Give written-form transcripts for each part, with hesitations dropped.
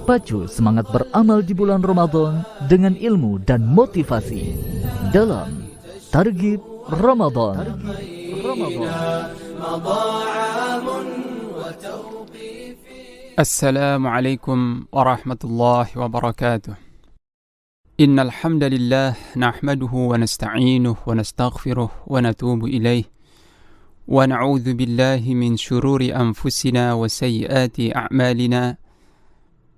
Pacu semangat beramal di bulan Ramadan dengan ilmu dan motivasi dalam Targhib Ramadan. Assalamualaikum warahmatullahi wabarakatuh. Innal hamdalillah nahmaduhu wa nasta'inuhu wa nastaghfiruh wa natubu ilaih wa na'udzu billahi min shururi anfusina wa sayyiati a'malina.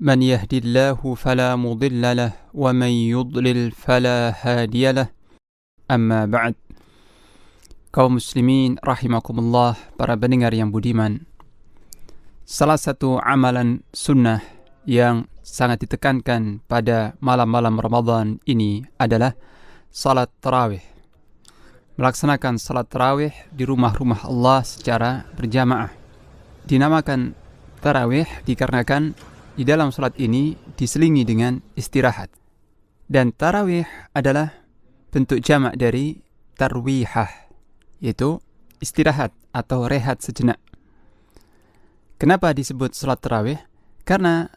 Man yahdihillahu fala mudilla lahu wa man yudlil fala hadiya lahu. Amma ba'd. Kaum muslimin rahimakumullah, para pendengar yang budiman. Salah satu amalan sunnah yang sangat ditekankan pada malam-malam Ramadan ini adalah salat tarawih. Melaksanakan salat tarawih di rumah-rumah Allah secara berjamaah. Dinamakan tarawih dikarenakan di dalam salat ini diselingi dengan istirahat. Dan tarawih adalah bentuk jamak dari tarwihah, yaitu istirahat atau rehat sejenak. Kenapa disebut salat tarawih? Karena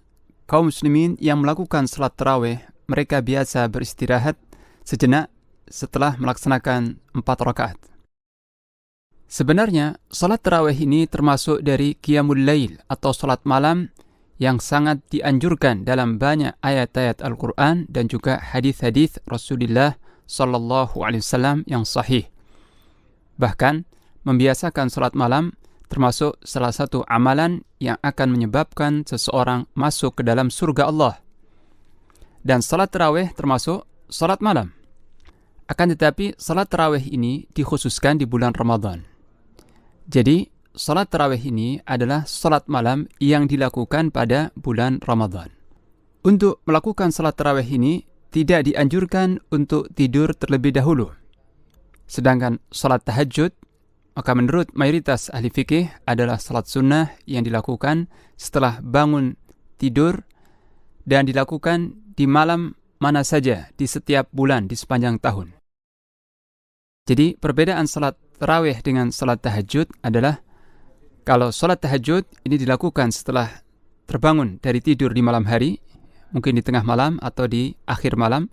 kaum muslimin yang melakukan salat tarawih, mereka biasa beristirahat sejenak setelah melaksanakan 4 rakaat. Sebenarnya, salat tarawih ini termasuk dari qiyamul lail atau salat malam yang sangat dianjurkan dalam banyak ayat-ayat Al-Quran dan juga hadis-hadis Rasulullah Sallallahu Alaihi Wasallam yang sahih. Bahkan, membiasakan salat malam termasuk salah satu amalan yang akan menyebabkan seseorang masuk ke dalam surga Allah. Dan salat tarawih termasuk salat malam. Akan tetapi, salat tarawih ini dikhususkan di bulan Ramadan. Jadi, salat tarawih ini adalah salat malam yang dilakukan pada bulan Ramadan. Untuk melakukan salat tarawih ini, tidak dianjurkan untuk tidur terlebih dahulu. Sedangkan salat tahajud, maka menurut mayoritas ahli fikih adalah salat sunnah yang dilakukan setelah bangun tidur dan dilakukan di malam mana saja di setiap bulan di sepanjang tahun. Jadi perbedaan salat tarawih dengan salat tahajud adalah kalau salat tahajud ini dilakukan setelah terbangun dari tidur di malam hari, mungkin di tengah malam atau di akhir malam,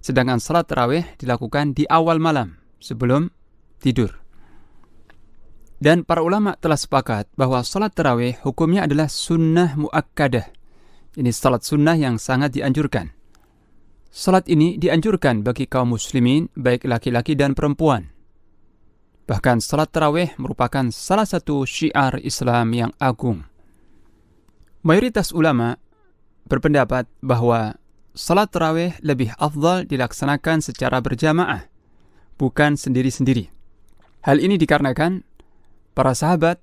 sedangkan salat tarawih dilakukan di awal malam sebelum tidur. Dan para ulama telah sepakat bahwa salat tarawih hukumnya adalah sunnah muakkadah. Ini salat sunnah yang sangat dianjurkan. Salat ini dianjurkan bagi kaum muslimin, baik laki-laki dan perempuan. Bahkan salat tarawih merupakan salah satu syiar Islam yang agung. Mayoritas ulama berpendapat bahwa salat tarawih lebih afdal dilaksanakan secara berjamaah, bukan sendiri-sendiri. Hal ini dikarenakan para sahabat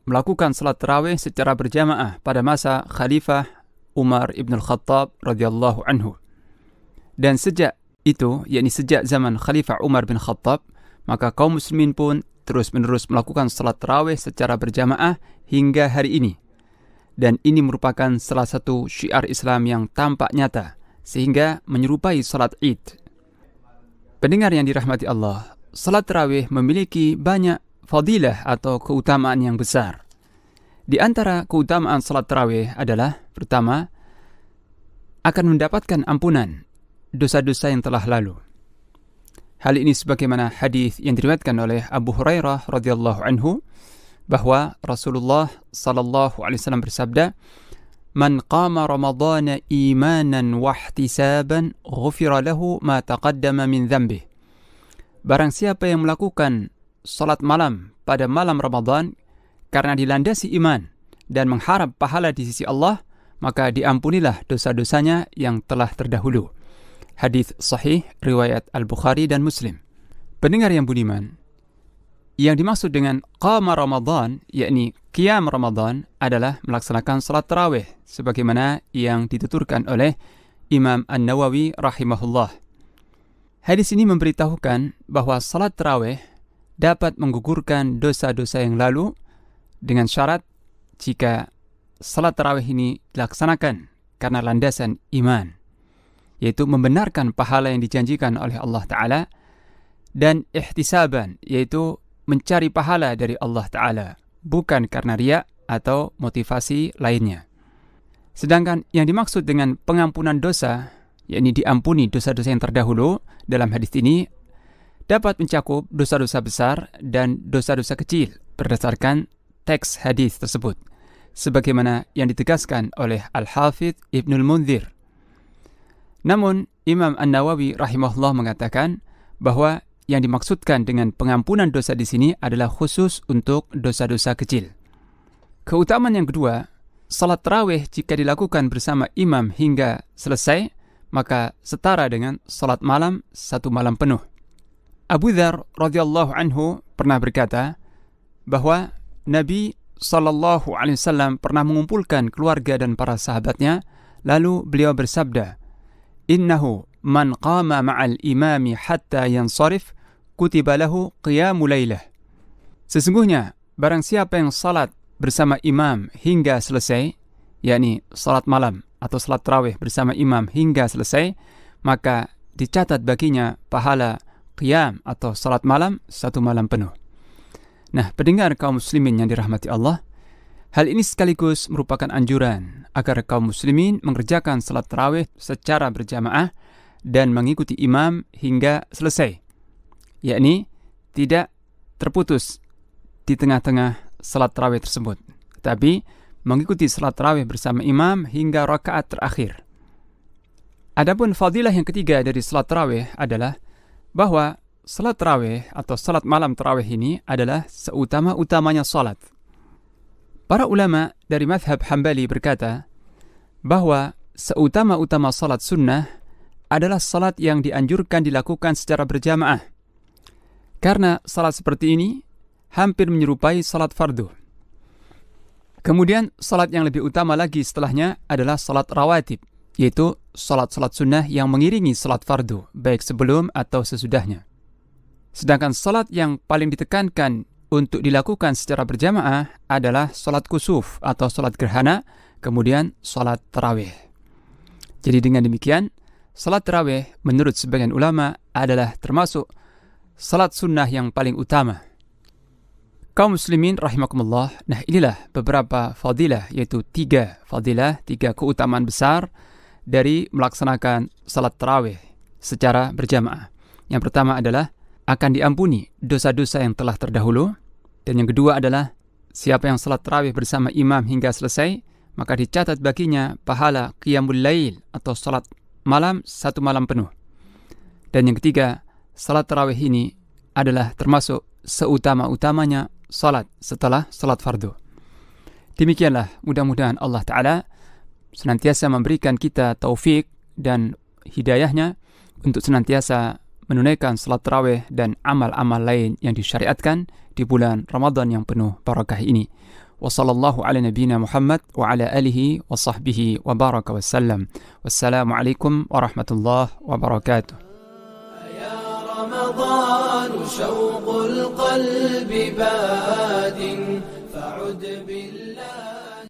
melakukan salat tarawih secara berjamaah pada masa Khalifah Umar ibn al-Khattab radhiyallahu anhu. Dan sejak itu, yakni sejak zaman Khalifah Umar bin Khattab, maka kaum muslimin pun terus-menerus melakukan salat tarawih secara berjamaah hingga hari ini. Dan ini merupakan salah satu syiar Islam yang tampak nyata, sehingga menyerupai salat Id. Pendengar yang dirahmati Allah, salat tarawih memiliki banyak fadilah atau keutamaan yang besar. Di antara keutamaan salat tarawih adalah, pertama, akan mendapatkan ampunan dosa-dosa yang telah lalu. Hal ini sebagaimana hadis yang diriwayatkan oleh Abu Hurairah radhiyallahu anhu bahwa Rasulullah sallallahu alaihi wasallam bersabda, "Man qama Ramadhana imanan wa ihtisaban, ghufira lahu ma taqaddama min dhanbih." Barang siapa yang melakukan salat malam pada malam Ramadan karena dilandasi iman dan mengharap pahala di sisi Allah, maka diampunilah dosa-dosanya yang telah terdahulu. Hadis sahih riwayat Al-Bukhari dan Muslim. Pendengar yang budiman, yang dimaksud dengan qama Ramadan, yakni qiyam Ramadan, adalah melaksanakan salat tarawih sebagaimana yang dituturkan oleh Imam An-Nawawi rahimahullah. Hadis ini memberitahukan bahwa salat tarawih dapat menggugurkan dosa-dosa yang lalu dengan syarat jika salat tarawih ini dilaksanakan karena landasan iman, yaitu membenarkan pahala yang dijanjikan oleh Allah Ta'ala, dan ihtisaban, yaitu mencari pahala dari Allah Ta'ala, bukan karena riya, atau motivasi lainnya. Sedangkan yang dimaksud dengan pengampunan dosa, yakni diampuni dosa-dosa yang terdahulu, dalam hadis ini dapat mencakup dosa-dosa besar dan dosa-dosa kecil berdasarkan teks hadis tersebut, sebagaimana yang ditegaskan oleh Al-Hafidz Ibnul Munzir. Namun, Imam An-Nawawi rahimahullah mengatakan bahwa yang dimaksudkan dengan pengampunan dosa di sini adalah khusus untuk dosa-dosa kecil. Keutamaan yang kedua, salat tarawih jika dilakukan bersama imam hingga selesai, maka setara dengan salat malam 1 malam penuh. Abu Dzar radhiyallahu anhu pernah berkata bahwa Nabi SAW pernah mengumpulkan keluarga dan para sahabatnya, lalu beliau bersabda, "Innahu man qama ma'al imami hatta yansarif, kutiba lahu qiyamu lailah." Sesungguhnya, barang siapa yang salat bersama imam hingga selesai, yakni salat malam atau salat tarawih bersama imam hingga selesai, maka dicatat baginya pahala qiyam atau salat malam 1 malam penuh. Nah, pendengar kaum muslimin yang dirahmati Allah, hal ini sekaligus merupakan anjuran agar kaum muslimin mengerjakan salat tarawih secara berjamaah dan mengikuti imam hingga selesai, yakni tidak terputus di tengah-tengah salat tarawih tersebut, tapi mengikuti salat tarawih bersama imam hingga rakaat terakhir. Adapun fadilah yang ketiga dari salat tarawih adalah bahwa salat tarawih atau salat malam tarawih ini adalah seutama-utamanya salat. Para ulama dari mazhab Hambali berkata bahwa seutama-utama salat sunnah adalah salat yang dianjurkan dilakukan secara berjamaah. Karena salat seperti ini hampir menyerupai salat fardu. Kemudian salat yang lebih utama lagi setelahnya adalah salat rawatib, yaitu salat-salat sunnah yang mengiringi salat fardu, baik sebelum atau sesudahnya. Sedangkan salat yang paling ditekankan untuk dilakukan secara berjamaah adalah salat kusuf atau salat gerhana, kemudian salat tarawih. Jadi dengan demikian, salat tarawih menurut sebagian ulama adalah termasuk salat sunnah yang paling utama. Kaum muslimin rahimakumullah, nah inilah beberapa fadilah, yaitu 3 fadilah, 3 keutamaan besar dari melaksanakan salat tarawih secara berjamaah. Yang pertama adalah akan diampuni dosa-dosa yang telah terdahulu, dan yang kedua adalah siapa yang salat tarawih bersama imam hingga selesai, maka dicatat baginya pahala qiyamul lail atau salat malam 1 malam penuh. Dan yang ketiga, salat tarawih ini adalah termasuk seutama-utamanya salat setelah salat fardu. Demikianlah, mudah-mudahan Allah Ta'ala senantiasa memberikan kita taufik dan hidayahnya untuk senantiasa menunaikan salat tarawih dan amal-amal lain yang disyariatkan di bulan Ramadan yang penuh barakah ini. Wa sallallahu ala nabiyyina Muhammad wa ala alihi wa sahbihi wa baraka wasallam. Wassalamualaikum warahmatullahi wabarakatuh. Ya Ramadan syauqul qalbi badin fa'ud billah